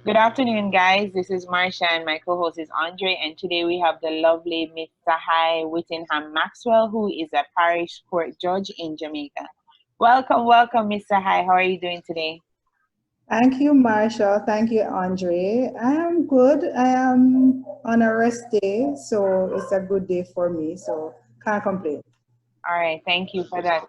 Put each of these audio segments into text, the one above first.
Good afternoon, guys. This is Marsha, and my co-host is Andre. And today we have the lovely Miss Sahai Whittingham Maxwell, who is a parish court judge in Jamaica. Welcome, welcome, Miss Sahai. How are you doing today? Thank you, Marsha. Thank you, Andre. I am good. I am on a rest day, so it's a good day for me. So can't complain. All right, thank you for that,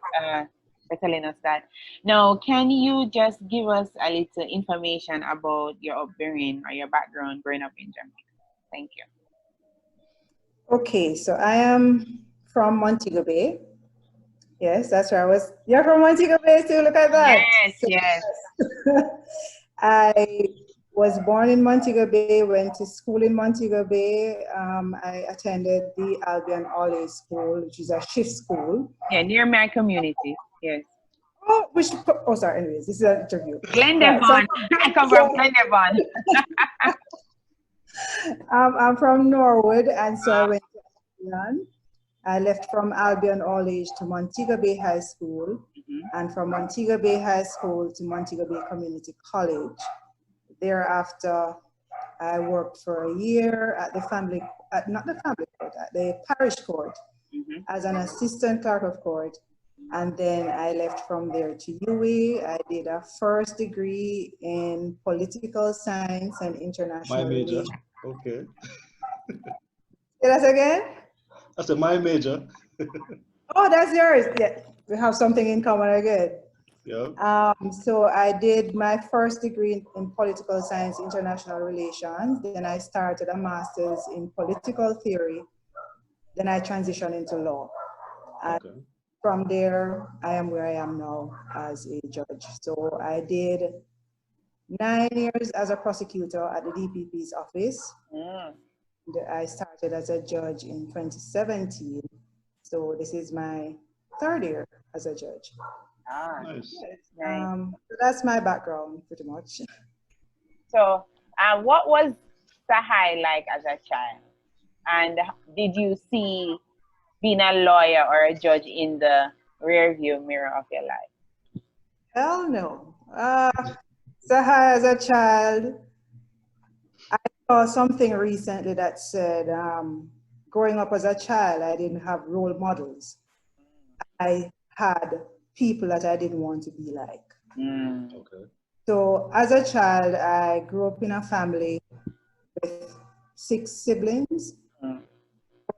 for telling us that. Now, can you just give us a little information about your upbringing or your background growing up in Jamaica? Thank you. Okay, so I am from Montego Bay. Yes, that's where I was. You're from Montego Bay too. Look at that. Yes, So, yes. I was born in Montego Bay. Went to school in Montego Bay. I attended the Albion All Age School, which is a shift school. Yeah, near my community. Yes. Oh, oh, sorry. Anyways, this is an interview. Right. So Glendevon. I come from Glendevon. I'm from Norwood, and so I went to Albion. I left from Albion All Age to Montego Bay High School, and from Montego Bay High School to Montego Bay Community College. Thereafter, I worked for a year at the not the family court, at the parish court as an assistant clerk of court. And then I left from there to UWI. I did a first degree in political science and My international major. relations. Okay. Say that again? That's my major. Oh, that's yours. Yeah, we have something in common again. Yeah. So I did my first degree in political science, international relations. Then I started a master's in political theory. Then I transitioned into law. And Okay. from there, I am where I am now as a judge. So I did 9 years as a prosecutor at the DPP's office. I started as a judge in 2017. So this is my third year as a judge. Nice. Nice. So that's my background pretty much. So, what was Sahai like as a child? And did you see being a lawyer or a judge in the rear view mirror of your life? Hell no. So as a child, I saw something recently that said, growing up as a child, I didn't have role models. I had people that I didn't want to be like. Okay. So as a child, I grew up in a family with 6 siblings.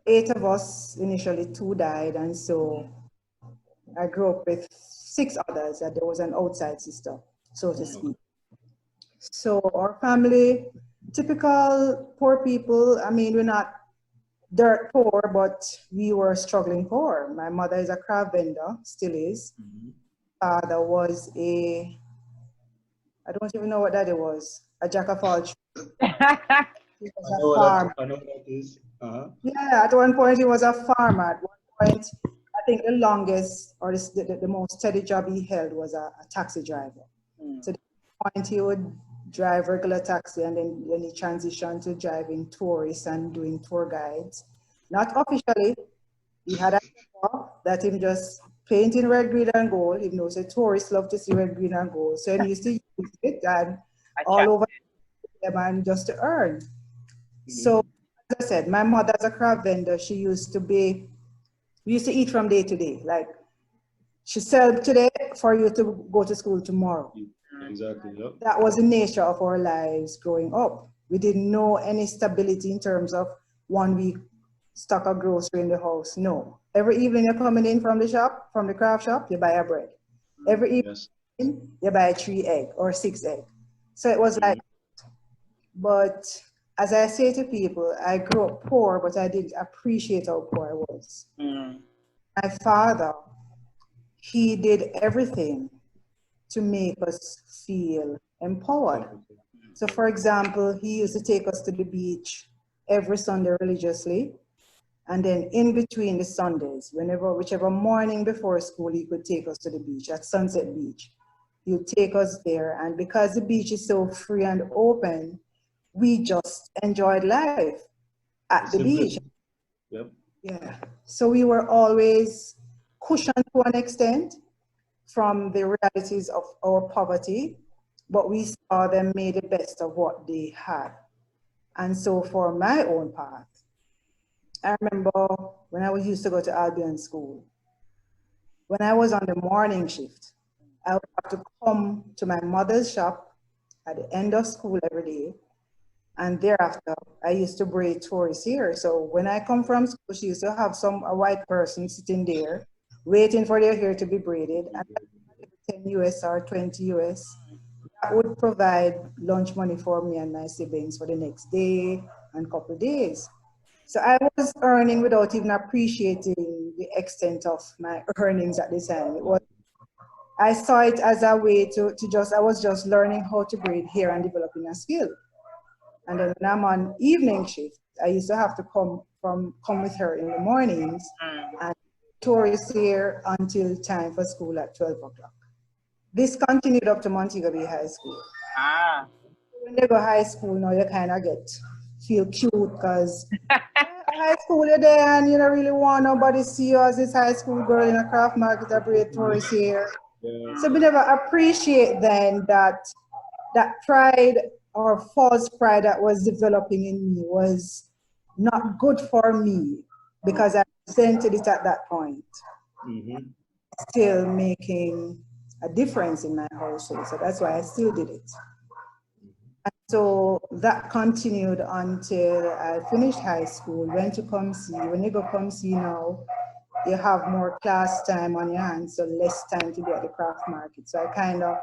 8 of us, initially 2 died, and so I grew up with 6 others, and there was an outside sister, so to speak. So our family, typical poor people. I mean, we're not dirt poor, but we were struggling poor. My mother is a craft vendor, still is. Father was I don't even know what daddy was, a jack of all trades. He was a farmer. I know what that is. Yeah, at one point he was a farmer. At one point, I think the longest or the most steady job he held was a taxi driver. So at the point he would drive regular taxi, and then he transitioned to driving tourists and doing tour guides. Not officially, he had a job that him just painting red, green, and gold. He knows that tourists love to see red, green, and gold. So he used to use it and all over them and just to earn. So as I said, my mother's a craft vendor. She used to be, we used to eat from day to day. Like, she sell today for you to go to school tomorrow. Exactly. Yep. That was the nature of our lives growing up. We didn't know any stability in terms of 1 week stock of grocery in the house. No. Every evening you're coming in from the shop, from the craft shop, you buy a bread. Every evening you buy 3 egg or 6 egg. So it was like, but as I say to people, I grew up poor, but I didn't appreciate how poor I was. My father, he did everything to make us feel empowered. So for example, he used to take us to the beach every Sunday religiously. And then in between the Sundays, whichever morning before school, he could take us to the beach at Sunset Beach. He would take us there. And because the beach is so free and open, we just enjoyed life at the beach. Yep. Yeah. So we were always cushioned to an extent from the realities of our poverty. but we saw them made the best of what they had. And so for my own path, I remember when I was used to go to Albion School, when I was on the morning shift, I would have to come to my mother's shop at the end of school every day. And thereafter, I used to braid tourists hair. So when I come from school, she used to have a white person sitting there waiting for their hair to be braided. And 10 US or 20 US, that would provide lunch money for me and my siblings for the next day and couple of days. So I was earning without even appreciating the extent of my earnings at the time. I saw it as a way I was just learning how to braid hair and developing a skill. And then when I'm on evening shift, I used to have to come with her in the mornings and tourist here until time for school at 12 o'clock. This continued up to Montego Bay High School. When they go high school now, you kind of feel cute because high school you're there and you don't really want nobody see you as this high school girl in a craft market or braid tourist here. Yeah. So we never appreciate then that pride or false pride that was developing in me was not good for me because I resented it at that point. Mm-hmm. Still making a difference in my household. So that's why I still did it. And so that continued until I finished high school, went to COMC. When you go COMC now, you have more class time on your hands, so less time to be at the craft market. So I kind of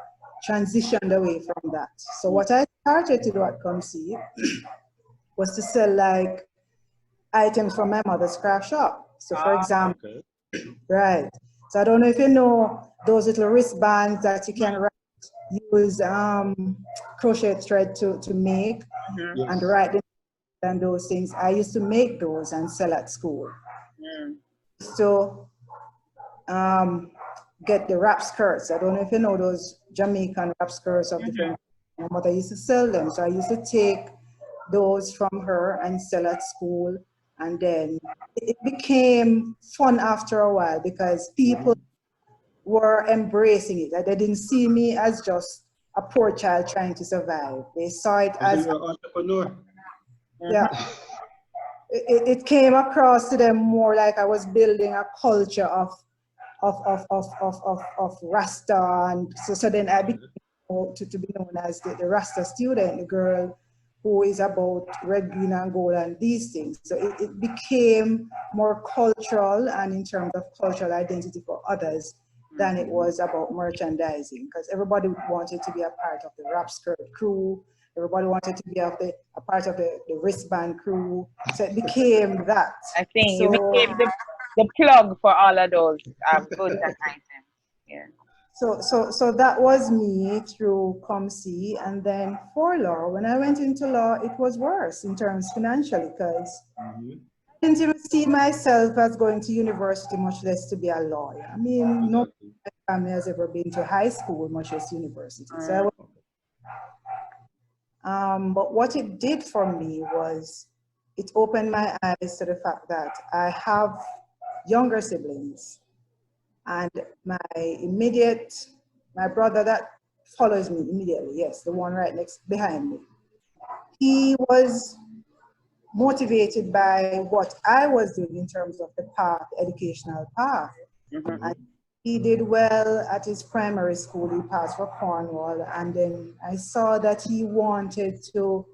transitioned away from that. So what I started to do at COMC was to sell like items from my mother's craft shop. So for example, right. So I don't know if you know those little wristbands that you can use crochet thread to make and write them and those things. I used to make those and sell at school. So get the wrap skirts. I don't know if you know those Jamaican wrap skirts of different. My mother used to sell them, so I used to take those from her and sell at school. And then it became fun after a while because people were embracing it. They didn't see me as just a poor child trying to survive. They saw it as an entrepreneur. Yeah. It came across to them more like I was building a culture of Rasta, and so then I became to be known as the Rasta student, the girl who is about red, green, and gold and these things. So it became more cultural and in terms of cultural identity for others than it was about merchandising, because everybody wanted to be a part of the rap skirt crew. Everybody wanted to be a part of the wristband crew. So it became that. I think you became the plug for all of those goods and items. Yeah. So that was me through COMC, and then for law, when I went into law, it was worse in terms financially because I didn't even see myself as going to university, much less to be a lawyer. I mean, no family has ever been to high school, much less university. So but what it did for me was it opened my eyes to the fact that I have younger siblings. And my brother that follows me immediately, yes, the one right next behind me, he was motivated by what I was doing in terms of the path, educational path. And he did well at his primary school, he passed for Cornwall, and then I saw that he wanted to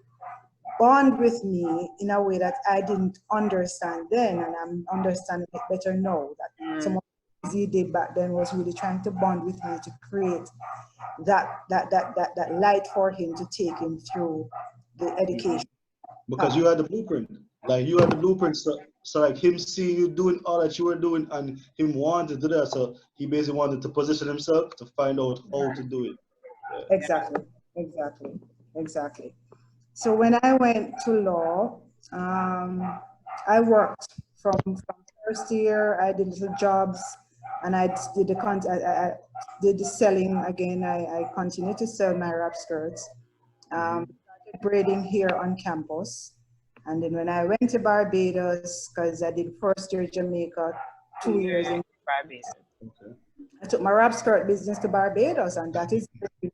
bond with me in a way that I didn't understand then, and I'm understanding it better now, that someone he did back then was really trying to bond with me to create that light for him to take him through the education. Because you had the blueprint. Like you had the blueprint, so like him seeing you doing all that you were doing and him wanting to do that, so he basically wanted to position himself to find out how to do it. Yeah. Exactly. So when I went to law, I worked from first year. I did little jobs, and I did I did the selling again. I continued to sell my wrap skirts. Started braiding here on campus, and then when I went to Barbados, because I did first year Jamaica, 2 years in Barbados. I took my wrap skirt business to Barbados, and that is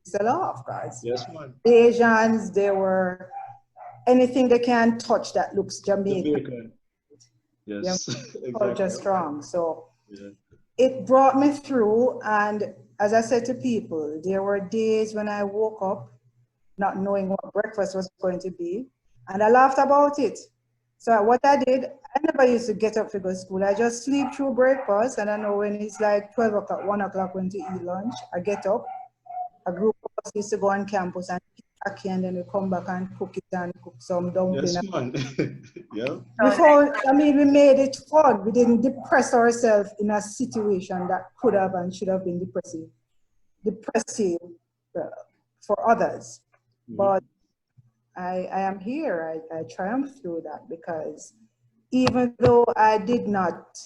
sell off, guys. Yes, man. The Asians, they were anything they can touch that looks Jamaican. Jamaican. Yes, Culture exactly. strong. So Yeah. it brought me through, and as I said to people, there were days when I woke up not knowing what breakfast was going to be, and I laughed about it. So what I did, I never used to get up to go to school. I just sleep through breakfast, and I know when it's like 12 o'clock, 1 o'clock when to eat lunch, I get up. A group of us used to go on campus and pick ackee, and then we come back and cook it and cook some dumpling. Yes, man. Yeah. We made it fun. We didn't depress ourselves in a situation that could have and should have been depressive for others. But I am here. I triumphed through that because even though I did not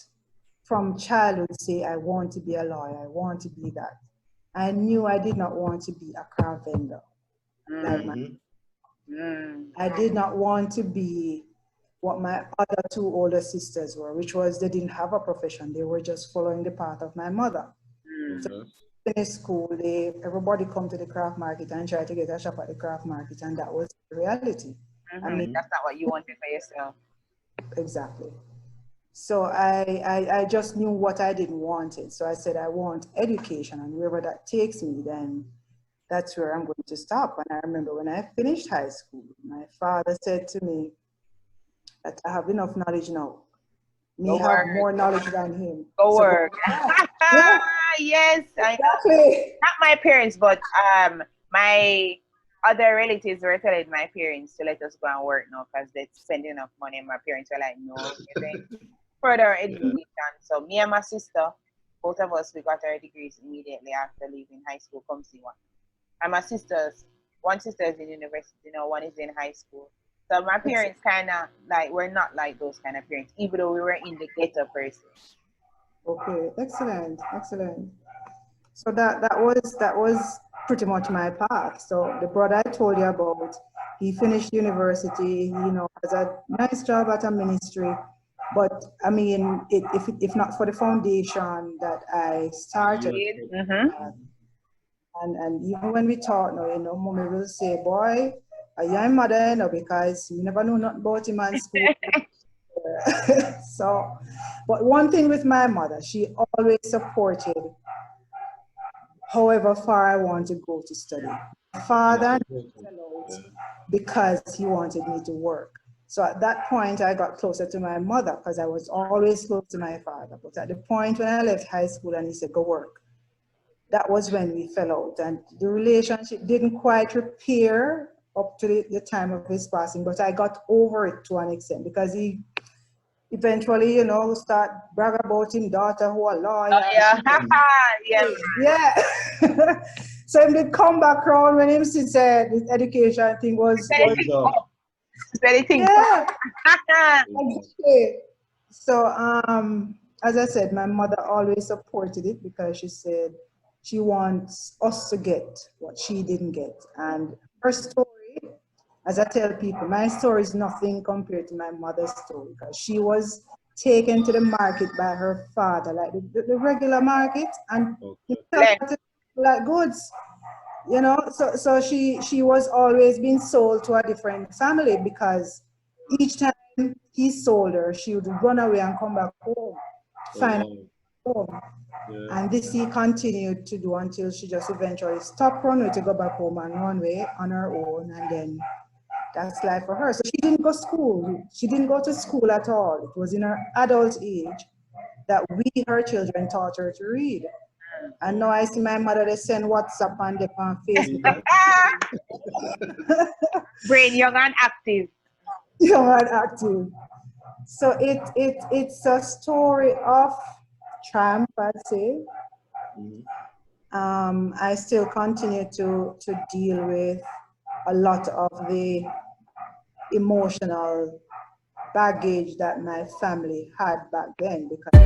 from childhood say I want to be a lawyer, I want to be that, I knew I did not want to be a car vendor. I did not want to be what my other two older sisters were, which was they didn't have a profession. They were just following the path of my mother. So in school, everybody come to the craft market and try to get a shop at the craft market, and that was the reality. I mean, that's not what you wanted for yourself. Exactly. So I just knew what I didn't want it. So I said, I want education, and wherever that takes me, then that's where I'm going to stop. And I remember when I finished high school, my father said to me that I have enough knowledge now. Me have more knowledge than him. Go work. Yeah. Yes, I know. Exactly. Not my parents, but my other relatives were telling my parents to let us go and work now because they spend enough money. And my parents were like, no, you're doing further education. So me and my sister, both of us, we got our degrees immediately after leaving high school. Come see one. And my sisters, one sister is in university now, one is in high school. So my parents kind of like, we're not like those kind of parents, even though we were in the ghetto person. Okay, excellent, excellent. So that was pretty much my path. So the brother I told you about, he finished university, has a nice job at a ministry. But I mean, if not for the foundation that I started, and even when we talk now, mommy will say, boy, are you a mother, because you never know nothing about him in school. So, but one thing with my mother, she always supported however far I want to go to study. My father fell out because he wanted me to work. So at that point, I got closer to my mother because I was always close to my father. But at the point when I left high school and he said, go work, that was when we fell out. And the relationship didn't quite repair up to the time of his passing, but I got over it to an extent because he eventually, start brag about his daughter who a lawyer. Yeah. So he did come back around when him said his education thing was yeah. Exactly. So as I said, my mother always supported it because she said she wants us to get what she didn't get. And her story, as I tell people, my story is nothing compared to my mother's story because she was taken to the market by her father, like the regular market, and like goods, So she was always being sold to a different family because each time he sold her, she would run away and come back home, find home. Yeah. And this he continued to do until she just eventually stopped running to go back home and run away on her own, and then that's life for her. So she didn't go to school. She didn't go to school at all. It was in her adult age that we, her children, taught her to read. And now I see my mother, they send WhatsApp and they on Facebook. Brain young and active. Young and active. So it's a story of triumph, I'd say. I still continue to deal with a lot of the emotional baggage that my family had back then because